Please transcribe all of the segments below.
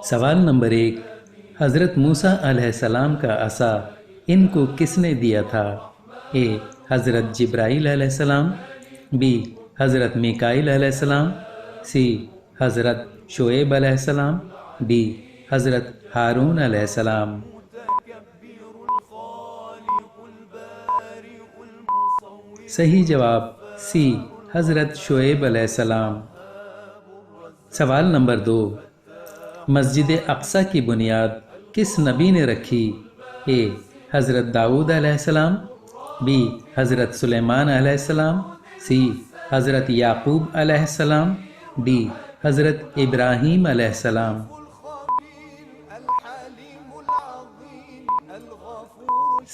سوال نمبر 1، حضرت موسیٰ علیہ السلام کا عصا ان کو کس نے دیا تھا؟ اے حضرت جبرائیل علیہ السلام، بی حضرت میکائیل علیہ السلام، سی حضرت شعیب علیہ السلام، ڈی حضرت ہارون علیہ السلام۔ صحیح جواب سی حضرت شعیب علیہ السلام۔ سوال نمبر 2، مسجد اقصی کی بنیاد کس نبی نے رکھی؟ اے حضرت داؤد علیہ السلام، بی حضرت سلیمان علیہ السلام، سی حضرت یعقوب علیہ السلام، ڈی حضرت ابراہیم علیہ السلام۔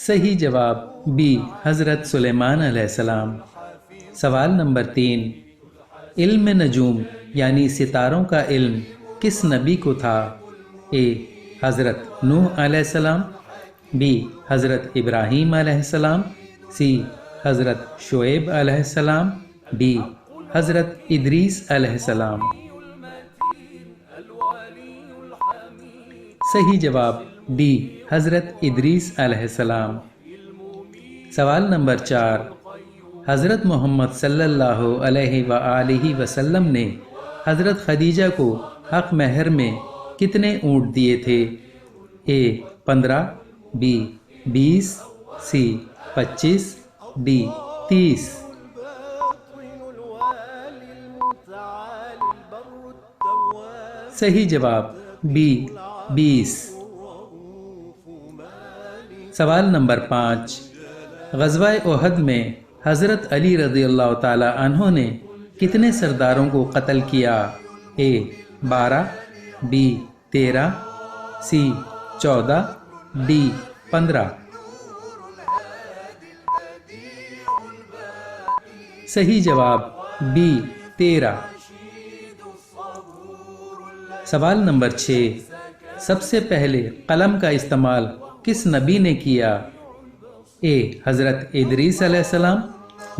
صحیح جواب بی حضرت سلیمان علیہ السلام۔ سوال نمبر 3، علم نجوم یعنی ستاروں کا علم کس نبی کو تھا؟ اے حضرت نوح علیہ السلام، بی حضرت ابراہیم علیہ السلام، سی حضرت شعیب علیہ السلام، ڈی حضرت ادریس علیہ السلام۔ صحیح جواب ڈی حضرت ادریس علیہ السلام۔ سوال نمبر 4، حضرت محمد صلی اللہ علیہ وآلہ وسلم نے حضرت خدیجہ کو حق مہر میں کتنے اونٹ دیے تھے؟ اے 15، بی 20، سی 25، ڈی 30۔ صحیح جواب بی 20۔ سوال نمبر 5، غزوہ احد میں حضرت علی رضی اللہ تعالی عنہ نے کتنے سرداروں کو قتل کیا؟ اے 12، بی 13، سی 14، ڈی 15۔ صحیح جواب بی 13۔ سوال نمبر 6، سب سے پہلے قلم کا استعمال کس نبی نے کیا؟ اے حضرت ادریس علیہ السلام،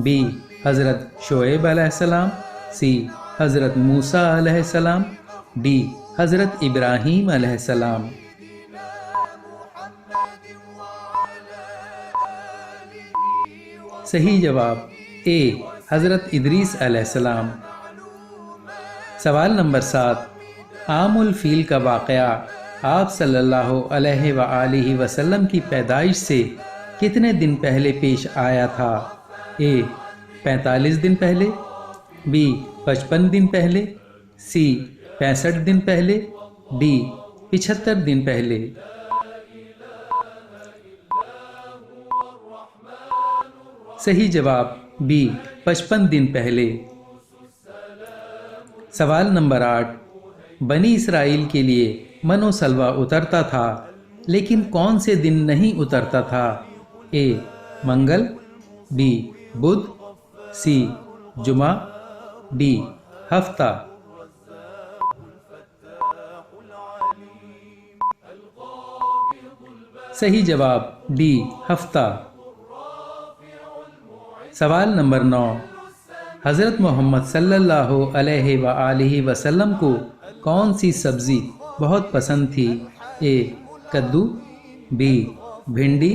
بی حضرت شعیب علیہ السلام، سی حضرت موسیٰ علیہ السلام، ڈی حضرت ابراہیم علیہ السلام۔ صحیح جواب اے حضرت ادریس علیہ السلام۔ سوال نمبر 7، عام الفیل کا واقعہ آپ صلی اللہ علیہ وآلہ وسلم کی پیدائش سے کتنے دن پہلے پیش آیا تھا؟ اے 45 دن پہلے، بی 55 دن پہلے، سی 65 دن پہلے، ڈی 75 دن پہلے۔ صحیح جواب بی 55 دن پہلے۔ سوال نمبر 8، بنی اسرائیل کے لیے من و سلوہ اترتا تھا لیکن کون سے دن نہیں اترتا تھا؟ اے منگل، بی بدھ، سی جمعہ، ڈی ہفتہ۔ صحیح جواب ڈی ہفتہ۔ سوال نمبر 9، حضرت محمد صلی اللہ علیہ وآلہ وسلم کو کون سی سبزی بہت پسند تھی؟ اے کدو، be bhindi,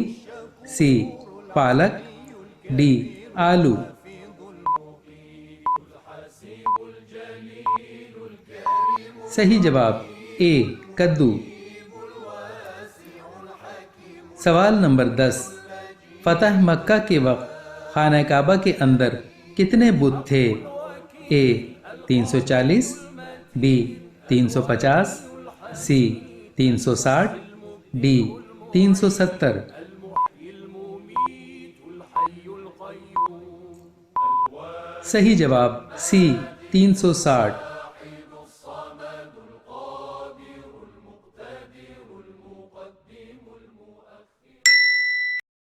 C palak, D آلو۔ صحیح جواب اے کدو۔ سوال نمبر 10، فتح مکہ کے وقت خانہ کعبہ کے اندر کتنے بت تھے؟ اے 340، بی 350، سی 360، ڈی 370۔ صحیح جواب سی 360۔